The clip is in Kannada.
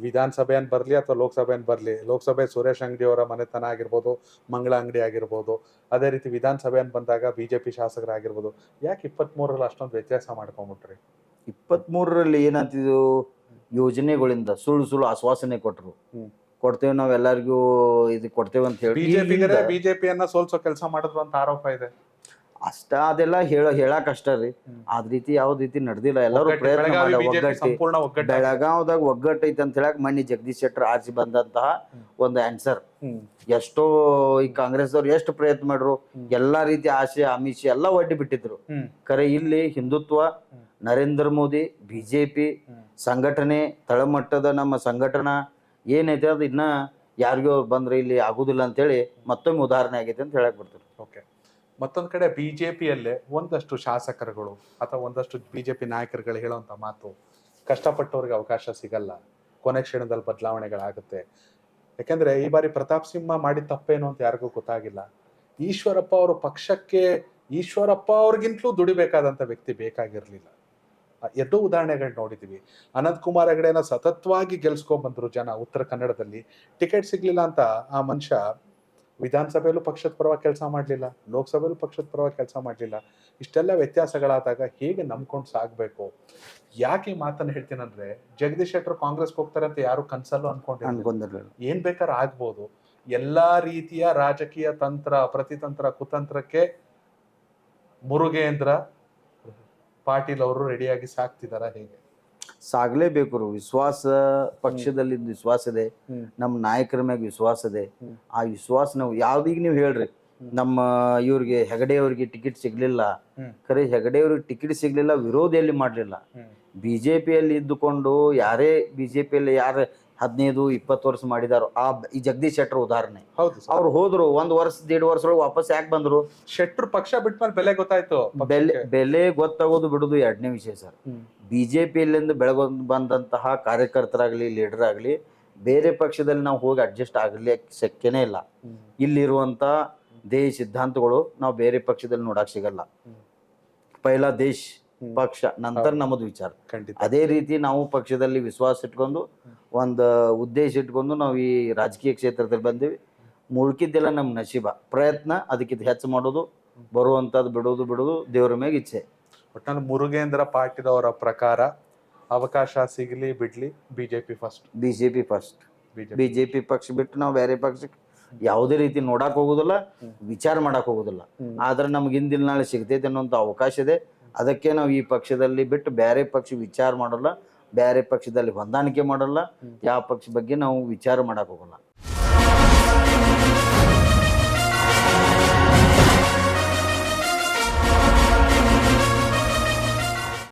ವಿಧಾನಸಭೆಯನ್ನು ಬರಲಿ ಅಥವಾ ಲೋಕಸಭೆಯನ್ನು ಬರಲಿ, ಲೋಕಸಭೆ ಸುರೇಶ್ ಅಂಗಡಿ ಅವರ ಮನೆತನ ಆಗಿರ್ಬೋದು, ಮಂಗಳ ಅಂಗಡಿ ಆಗಿರ್ಬೋದು, ಅದೇ ರೀತಿ ವಿಧಾನಸಭೆಯನ್ನು ಬಂದಾಗ ಬಿಜೆಪಿ ಶಾಸಕರಾಗಿರ್ಬೋದು, ಯಾಕೆ 23ರಲ್ಲಿ ಅಷ್ಟೊಂದು ವ್ಯತ್ಯಾಸ ಮಾಡ್ಕೊಂಬಿಟ್ರಿ? 23ರಲ್ಲಿ ಏನಾಗ್ತಿದ್ದು, ಯೋಜನೆಗಳಿಂದ ಸುಳ್ಳು ಆಶ್ವಾಸನೆ ಕೊಟ್ಟರು. ಕೊಡ್ತೇವೆ ನಾವ್ ಎಲ್ಲರಿಗೂ ಇದು ಕೊಡ್ತೇವೆ ಅಂತ ಹೇಳಿ ಬಿಜೆಪಿಯನ್ನ ಸೋಲ್ಸೋ ಕೆಲಸ ಮಾಡಿದ್ರು ಅಂತ ಆರೋಪ ಇದೆ. ಅಷ್ಟ ಅದೆಲ್ಲ ಹೇಳಕ್ ಅಷ್ಟ ರೀ. ಅದ್ ರೀತಿ ಯಾವ್ದ್ ರೀತಿ ನಡೆದಿಲ್ಲ. ಎಲ್ಲರೂ ಪ್ರಯತ್ನ ಮಾಡಿ ಒಗ್ಗಟ್ಟಿ ಬೆಳಗಾವದಾಗ ಒಗ್ಗಟ್ಟೈತೆ ಅಂತ ಹೇಳಕ್ ಮಣ್ಣಿ ಜಗದೀಶ್ ಶೆಟ್ಟರ್ ಆರ್ಸಿ ಬಂದಂತಹ ಒಂದು ಆನ್ಸರ್. ಎಷ್ಟೋ ಈ ಕಾಂಗ್ರೆಸ್ ಅವ್ರು ಎಷ್ಟು ಪ್ರಯತ್ನ ಮಾಡ್ರು, ಎಲ್ಲಾ ರೀತಿ ಆಶೆ ಆಮಿಷ ಎಲ್ಲ ಒಡ್ಡಿ ಬಿಟ್ಟಿದ್ರು. ಖರೆ ಇಲ್ಲಿ ಹಿಂದುತ್ವ, ನರೇಂದ್ರ ಮೋದಿ, ಬಿಜೆಪಿ ಸಂಘಟನೆ, ತಳಮಟ್ಟದ ನಮ್ಮ ಸಂಘಟನಾ ಏನೈತೆ ಅದು ಇನ್ನ ಯಾರಿಗೋ ಬಂದ್ರೆ ಇಲ್ಲಿ ಆಗುದಿಲ್ಲ ಅಂತೇಳಿ ಮತ್ತೊಮ್ಮೆ ಉದಾಹರಣೆ ಆಗೈತೆ ಅಂತ ಹೇಳಕ್ ಬರ್ತಾರೆ. ಓಕೆ, ಮತ್ತೊಂದ್ ಕಡೆ ಬಿಜೆಪಿಯಲ್ಲೇ ಒಂದಷ್ಟು ಶಾಸಕರುಗಳು ಅಥವಾ ಒಂದಷ್ಟು ಬಿಜೆಪಿ ನಾಯಕರುಗಳು ಹೇಳುವಂತ ಮಾತು, ಕಷ್ಟಪಟ್ಟವ್ರಿಗೆ ಅವಕಾಶ ಸಿಗಲ್ಲ, ಕೊನೆ ಕ್ಷಣದಲ್ಲಿ ಬದಲಾವಣೆಗಳಾಗುತ್ತೆ. ಯಾಕಂದ್ರೆ ಈ ಬಾರಿ ಪ್ರತಾಪ್ ಸಿಂಹ ಮಾಡಿದ ತಪ್ಪೇನು ಅಂತ ಯಾರಿಗೂ ಗೊತ್ತಾಗಿಲ್ಲ. ಈಶ್ವರಪ್ಪ ಅವರು ಪಕ್ಷಕ್ಕೆ ಈಶ್ವರಪ್ಪ ಅವ್ರಿಗಿಂತಲೂ ದುಡಿಬೇಕಾದಂತ ವ್ಯಕ್ತಿ ಬೇಕಾಗಿರ್ಲಿಲ್ಲ. ಎಷ್ಟೋ ಉದಾಹರಣೆಗಳು ನೋಡಿದೀವಿ. ಅನಂತ್ ಕುಮಾರ್ ಹೆಗಡೆನ ಸತತವಾಗಿ ಗೆಲ್ಸ್ಕೊಂಡ್ ಬಂದ್ರು ಜನ ಉತ್ತರ ಕನ್ನಡದಲ್ಲಿ. ಟಿಕೆಟ್ ಸಿಗ್ಲಿಲ್ಲ ಅಂತ ಆ ಮನುಷ್ಯ ವಿಧಾನಸಭೆಯಲ್ಲೂ ಪಕ್ಷದ ಪರವಾಗಿ ಕೆಲಸ ಮಾಡ್ಲಿಲ್ಲ, ಲೋಕಸಭೆಯಲ್ಲೂ ಪಕ್ಷದ ಪರವಾಗಿ ಕೆಲಸ ಮಾಡ್ಲಿಲ್ಲ. ಇಷ್ಟೆಲ್ಲ ವ್ಯತ್ಯಾಸಗಳಾದಾಗ ಹೇಗೆ ನಂಬ್ಕೊಂಡು ಸಾಗ್ಬೇಕು? ಯಾಕೆ ಈ ಮಾತನ್ನ ಹೇಳ್ತೀನಂದ್ರೆ, ಜಗದೀಶ್ ಶೆಟ್ಟರ್ ಕಾಂಗ್ರೆಸ್ಗೆ ಹೋಗ್ತಾರೆ ಅಂತ ಯಾರು ಕನ್ಸಲ್ಲೂ ಅನ್ಕೊಂಡಿರ್ಲಿಲ್ಲ. ಏನ್ ಬೇಕಾದ್ರೆ ಆಗ್ಬೋದು. ಎಲ್ಲಾ ರೀತಿಯ ರಾಜಕೀಯ ತಂತ್ರ, ಪ್ರತಿತಂತ್ರ, ಕುತಂತ್ರಕ್ಕೆ ಮುರುಗೇಂದ್ರ ಪಾಟೀಲ್ ಅವರು ರೆಡಿಯಾಗಿ ಸಾಕ್ತಿದಾರ? ಹೇಗೆ ಸಾಗ್ಲೇಬೇಕು. ವಿಶ್ವಾಸ, ಪಕ್ಷದಲ್ಲಿ ವಿಶ್ವಾಸ ಇದೆ, ನಮ್ಮ ನಾಯಕರ ಮ್ಯಾಗ ವಿಶ್ವಾಸ ಇದೆ. ಆ ವಿಶ್ವಾಸ ನಾವು ಯಾವ್ದೀಗ ನೀವು ಹೇಳ್ರಿ, ನಮ್ಮ ಇವ್ರಿಗೆ ಹೆಗಡೆ ಅವ್ರಿಗೆ ಟಿಕೆಟ್ ಸಿಗ್ಲಿಲ್ಲ. ಖರೆ ಹೆಗಡೆ ಅವ್ರಿಗೆ ಟಿಕೆಟ್ ಸಿಗ್ಲಿಲ್ಲ, ವಿರೋಧ ಎಲ್ಲಿ ಮಾಡ್ಲಿಲ್ಲ. ಬಿಜೆಪಿಯಲ್ಲಿ ಇದ್ದುಕೊಂಡು ಯಾರೇ ಬಿಜೆಪಿಯಲ್ಲಿ ಯಾರು 15-20 ವರ್ಷ ಮಾಡಿದಾರೋ, ಈ ಜಗದೀಶ್ ಶೆಟ್ಟರ್ ಉದಾಹರಣೆ. ಅವ್ರು ಹೋದ್ರು 1 ವರ್ಷ 1.5 ವರ್ಷದೊಳಗೆ ವಾಪಸ್ ಯಾಕೆ ಬಂದ್ರು? ಶೆಟ್ಟರ್ ಪಕ್ಷ ಬಿಟ್ಮೇಲೆ ಬೆಲೆ ಗೊತ್ತಾಯ್ತು. ಬೆಲೆ ಗೊತ್ತಾಗೋದು ಬಿಡುದು ಎರಡನೇ ವಿಷಯ ಸರ್. ಬಿಜೆಪಿಯಲ್ಲಿಂದ ಬಂದಂತಹ ಕಾರ್ಯಕರ್ತರಾಗ್ಲಿ, ಲೀಡರ್ ಆಗ್ಲಿ, ಬೇರೆ ಪಕ್ಷದಲ್ಲಿ ನಾವು ಹೋಗಿ ಅಡ್ಜಸ್ಟ್ ಆಗಲಿ ಶಕ್ಯನೇ ಇಲ್ಲ. ಇಲ್ಲಿರುವಂತ ದೇಶ ಸಿದ್ಧಾಂತಗಳು ನಾವು ಬೇರೆ ಪಕ್ಷದಲ್ಲಿ ನೋಡಕ್ ಸಿಗಲ್ಲ. ಪೈಲಾ ದೇಶ ಪಕ್ಷ, ನಂತರ ನಮ್ಮದು ವಿಚಾರ. ಅದೇ ರೀತಿ ನಾವು ಪಕ್ಷದಲ್ಲಿ ವಿಶ್ವಾಸ ಇಟ್ಕೊಂಡು ಒಂದು ಉದ್ದೇಶ ಇಟ್ಕೊಂಡು ನಾವು ಈ ರಾಜಕೀಯ ಕ್ಷೇತ್ರದಲ್ಲಿ ಬಂದಿವಿ. ಮುಳ್ಕಿದ್ದೆಲ್ಲ ನಮ್ಮ ನಶೀಬ, ಪ್ರಯತ್ನ ಅದಕ್ಕಿಂತ ಹೆಚ್ಚು ಮಾಡೋದು, ಬರುವಂತದ್ದು ಬಿಡೋದು ದೇವರ ಮ್ಯಾಗ ಇಚ್ಛೆ. ಒಟ್ನಲ್ಲಿ ಮುರುಗೇಂದ್ರ ಪಾಟೀಲ್ ಅವರ ಪ್ರಕಾರ ಅವಕಾಶ ಸಿಗ್ಲಿ ಬಿಡ್ಲಿ ಬಿಜೆಪಿ ಫಸ್ಟ್. ಬಿಜೆಪಿ ಪಕ್ಷ ಬಿಟ್ಟು ನಾವು ಬೇರೆ ಪಕ್ಷಕ್ಕೆ ಯಾವುದೇ ರೀತಿ ನೋಡಕ್ ಹೋಗುದಿಲ್ಲ, ವಿಚಾರ ಮಾಡಕ್ ಹೋಗುದಿಲ್ಲ. ಆದ್ರೆ ನಮ್ಗೆ ಇಂದಿನ ನಾಳೆ ಸಿಗ್ತೈತೆ ಅನ್ನೋಂಥ ಅವಕಾಶ ಇದೆ. ಅದಕ್ಕೆ ನಾವು ಈ ಪಕ್ಷದಲ್ಲಿ ಬಿಟ್ಟು ಬೇರೆ ಪಕ್ಷ ವಿಚಾರ ಮಾಡಲ್ಲ, ಬೇರೆ ಪಕ್ಷದಲ್ಲಿ ಹೊಂದಾಣಿಕೆ ಮಾಡಲ್ಲ, ಯಾವ ಪಕ್ಷ ಬಗ್ಗೆ ನಾವು ವಿಚಾರ ಮಾಡಕ್ ಹೋಗಲ್ಲ.